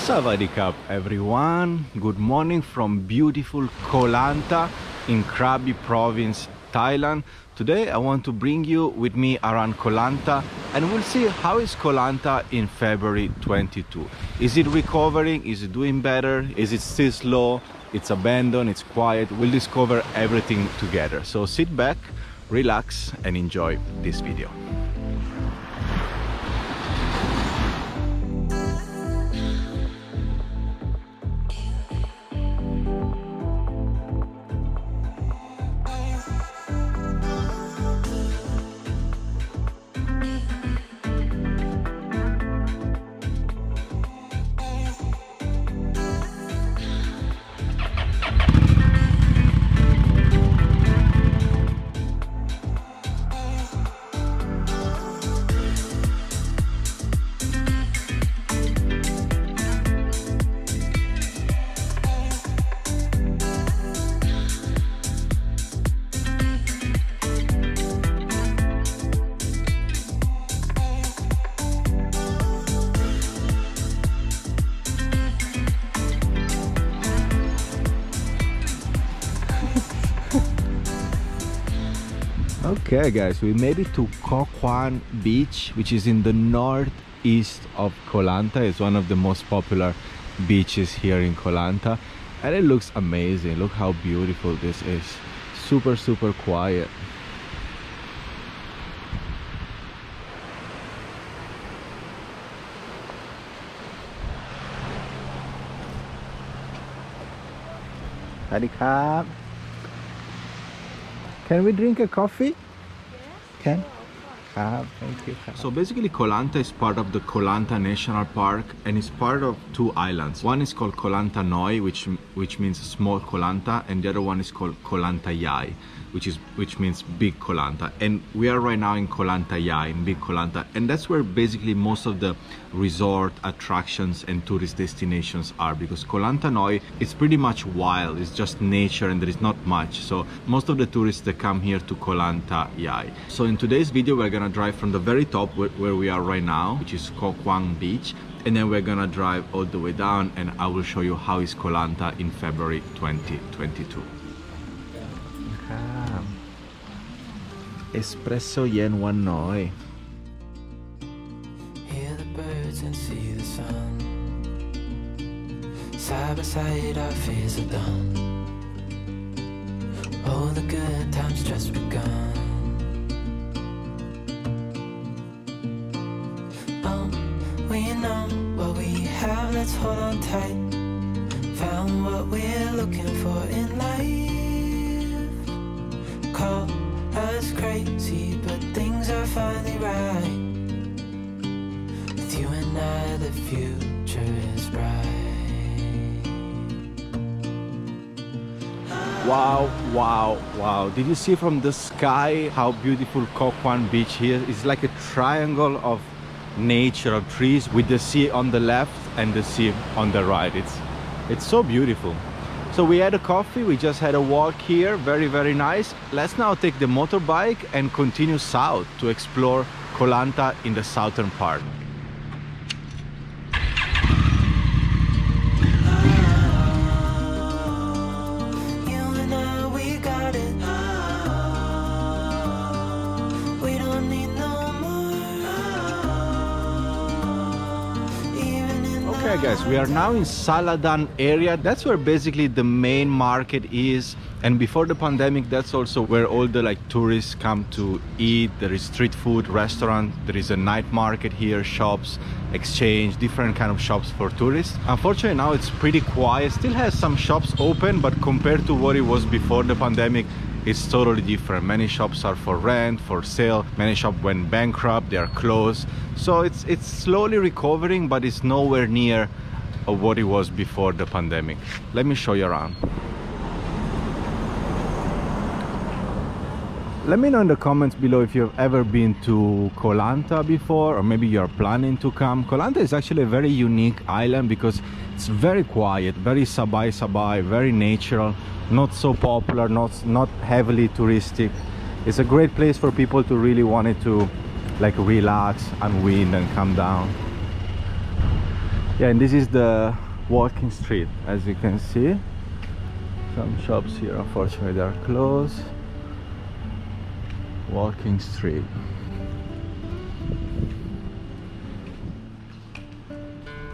Sawadee everyone, good morning from beautiful Koh Lanta in Krabi province, Thailand. Today I want to bring you with me around Koh Lanta and we'll see how is Koh Lanta in February 22. Is it recovering? Is it doing better? Is it still slow? It's abandoned, it's quiet. We'll discover everything together. So sit back, relax and enjoy this video. Okay guys, we made it to Koh Wan Beach, which is in the northeast of Koh Lanta. It's one of the most popular beaches here in Koh Lanta and it looks amazing. Look how beautiful this is. Super quiet. Sawadee. Can we drink a coffee? Can? Thank you. So basically Koh Lanta is part of the Koh Lanta National Park and it's part of two islands. One is called Koh Lanta Nui, which means small Koh Lanta, and the other one is called Koh Lanta Yai, which means big Koh Lanta. And we are right now in Koh Lanta Yai, in big Koh Lanta, and that's where basically most of the resort attractions and tourist destinations are, because Koh Lanta Nui is pretty much wild. It's just nature and there is not much. So most of the tourists that come here to Koh Lanta Yai. So in today's video we're gonna drive from the very top where we are right now, which is Koh Wan Beach, and then we're gonna drive all the way down and I will show you how is Koh Lanta in February 2022. Espresso yen one noi. Hear the birds and see the sun. Side by side our fears are done. All the good times just begun. We know what we have, let's hold on tight. Found what we're looking for in life. Call us crazy, but things are finally right. With you and I, the future is bright. Wow. Did you see from the sky how beautiful Koh Wan Beach here is? Like a triangle of nature, of trees, with the sea on the left and the sea on the right. It's so beautiful. So we had a coffee, we just had a walk here, very nice. Let's now take the motorbike and continue south to explore Koh Lanta in the southern part. Okay guys, we are now in Saladon area. That's where basically the main market is, and before the pandemic that's also where all the tourists come to eat. There is street food, restaurant, there is a night market here, shops, exchange, different kind of shops for tourists. Unfortunately now it's pretty quiet. Still has some shops open, but compared to what it was before the pandemic, it's totally different. Many shops are for rent, for sale. Many shops went bankrupt, they are closed. So it's slowly recovering, but it's nowhere near of what it was before the pandemic. Let me show you around. Let me know in the comments below if you've ever been to Koh Lanta before, or maybe you're planning to come. Koh Lanta is actually a very unique island because it's very quiet, very sabai, very natural. Not so popular, not heavily touristic. It's a great place for people to really want to relax, unwind and calm down. Yeah, and this is the walking street, as you can see. Some shops here, unfortunately, they are closed. Walking street.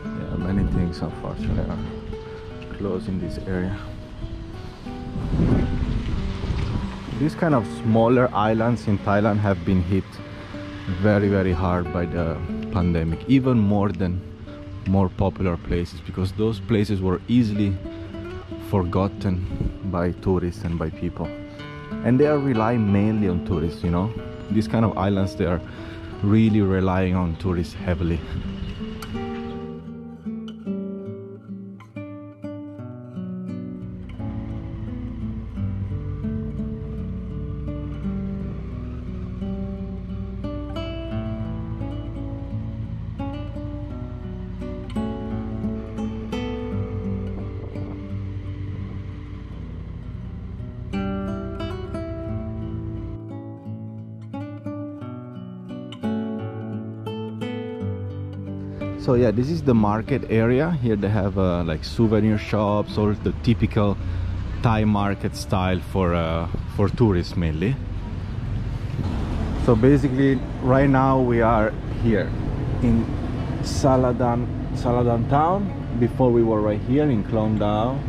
Yeah, many things unfortunately are closed in this area. These kind of smaller islands in Thailand have been hit very hard by the pandemic, even more than more popular places, because those places were easily forgotten by tourists and by people, and they are relying mainly on tourists, you know. These kind of islands, they are really relying on tourists heavily. So yeah, this is the market area. Here they have like souvenir shops, or the typical Thai market style for tourists mainly. So basically right now we are here in Saladon Town. Before we were right here in Koh Lanta,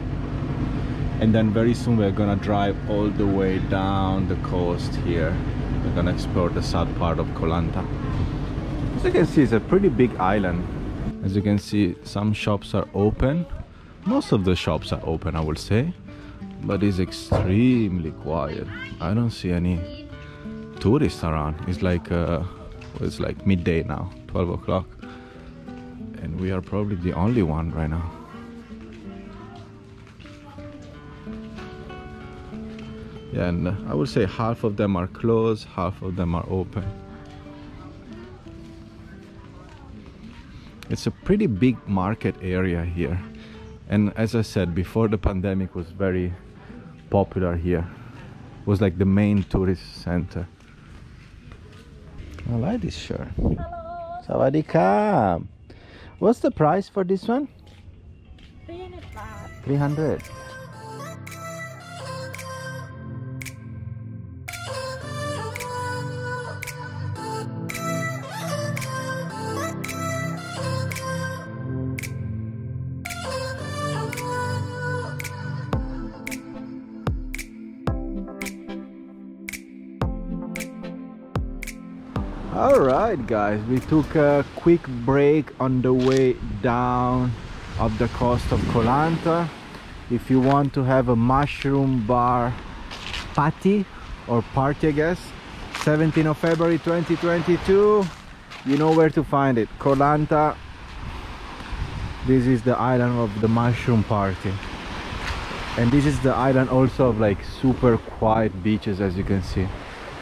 and then very soon we're gonna drive all the way down the coast here. We're gonna explore the south part of Koh Lanta. As you can see, it's a pretty big island. As you can see, some shops are open. Most of the shops are open, I would say, but it's extremely quiet. I don't see any tourists around. It's like midday now, 12 o'clock, and we are probably the only one right now. Yeah, and I would say half of them are closed, half of them are open. It's a pretty big market area here, and as I said before, the pandemic was very popular here. It was like the main tourist center. I like this shirt. Hello. Sawadee. What's the price for this one? 300 baht. 300. Alright guys, we took a quick break on the way down of the coast of Koh Lanta. If you want to have a mushroom bar party or party, I guess, 17th of February 2022, you know where to find it. Koh Lanta. This is the island of the mushroom party, and this is the island also of like super quiet beaches. As you can see,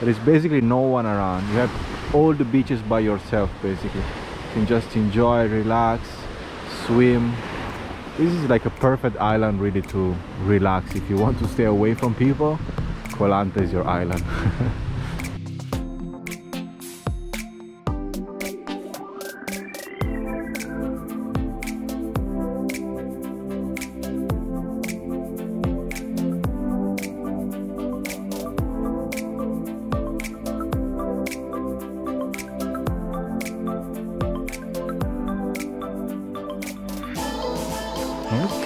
there is basically no one around. You have all the beaches by yourself basically. You can just enjoy, relax, swim. This is like a perfect island really to relax. If you want to stay away from people, Koh Lanta is your island.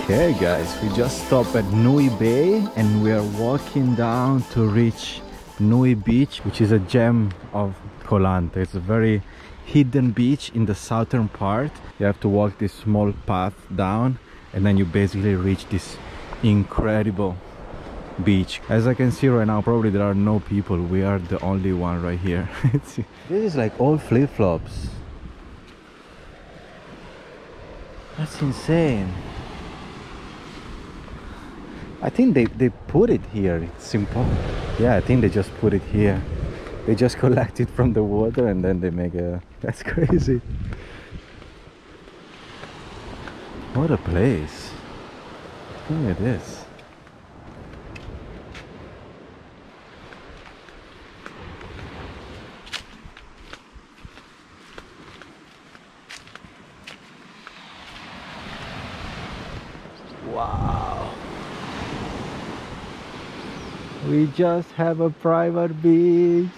Okay guys, we just stopped at Nui Bay and we are walking down to reach Nui Beach, which is a gem of Koh Lanta. It's a very hidden beach in the southern part. You have to walk this small path down and then you basically reach this incredible beach. As I can see right now, probably there are no people. We are the only one right here. This is like all flip-flops. That's insane. I think they put it here. It's simple. Yeah, I think they just put it here. They just collect it from the water and then they make a... That's crazy. What a place. Look at this. Wow. We just have a private beach.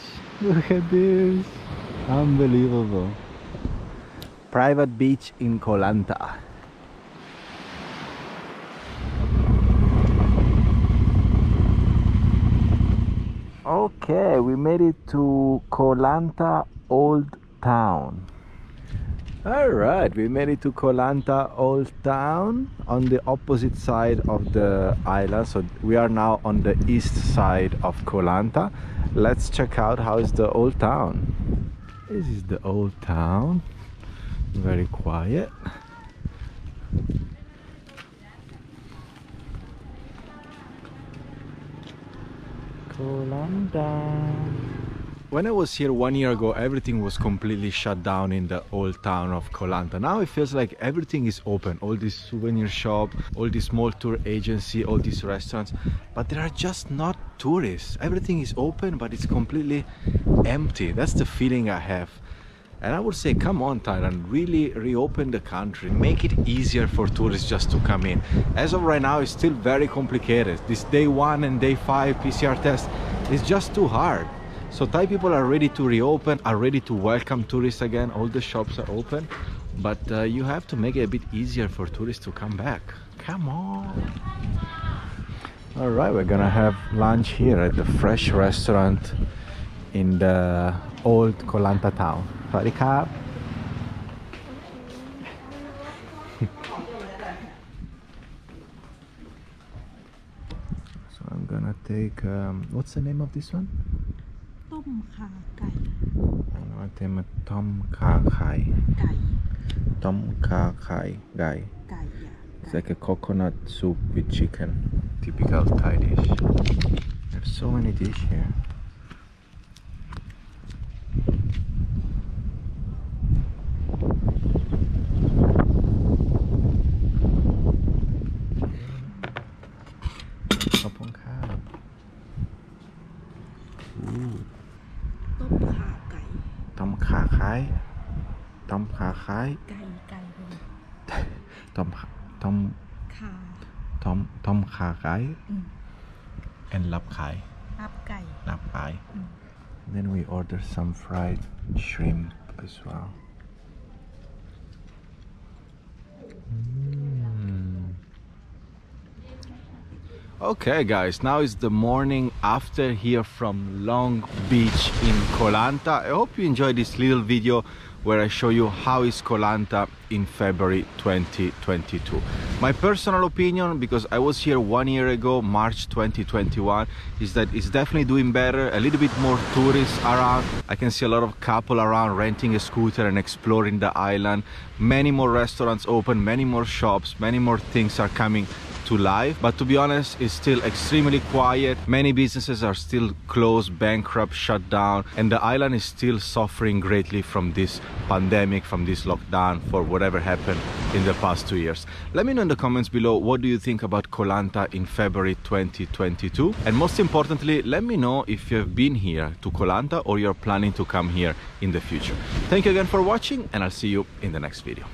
Look at this. Unbelievable. Private beach in Koh Lanta. Okay, we made it to Koh Lanta Old Town. Alright, we made it to Koh Lanta Old Town on the opposite side of the island. So we are now on the east side of Koh Lanta. Let's check out how is the old town. This is the old town. Very quiet. Koh Lanta. When I was here 1 year ago, everything was completely shut down in the old town of Koh Lanta. Now it feels like everything is open. All these souvenir shop, all these small tour agency, all these restaurants, but there are just not tourists. Everything is open, but it's completely empty. That's the feeling I have. And I would say, come on Thailand, really reopen the country, make it easier for tourists just to come in. As of right now, it's still very complicated. This day 1 and day 5 PCR test is just too hard. So Thai people are ready to reopen, are ready to welcome tourists again. All the shops are open, but you have to make it a bit easier for tourists to come back. Come on. All right, we're gonna have lunch here at the Fresh restaurant in the old Koh Lanta town. Sawadee krab. So I'm gonna take, what's the name of this one? ต้มข่าไก่ I'm gonna take a tom kha khai. ไก่ Tom kha khai gai. ไก่ It's like a coconut soup with chicken. Typical Thai dish. There's so many dishes here. Kapong khao. Ooh. ต้มข่าไก่ Tom kha khai. Tom kha khai. ไก่ไก่ Tom ข่า Tom kha khai. And lap khai. ตับไก่ Lap khai. Then we order some fried shrimp as well. Okay guys, now is the morning after here from Long Beach in Koh Lanta. I hope you enjoyed this little video where I show you how is Koh Lanta in February 2022. My personal opinion, because I was here 1 year ago, March 2021, is that it's definitely doing better. A little bit more tourists around. I can see a lot of couple around renting a scooter and exploring the island. Many more restaurants open, many more shops, many more things are coming to life, but to be honest, it's still extremely quiet. Many businesses are still closed, bankrupt, shut down, and the island is still suffering greatly from this pandemic, from this lockdown, for whatever happened in the past 2 years. Let me know in the comments below, what do you think about Koh Lanta in February 2022? And most importantly, let me know if you have been here to Koh Lanta or you're planning to come here in the future. Thank you again for watching, and I'll see you in the next video.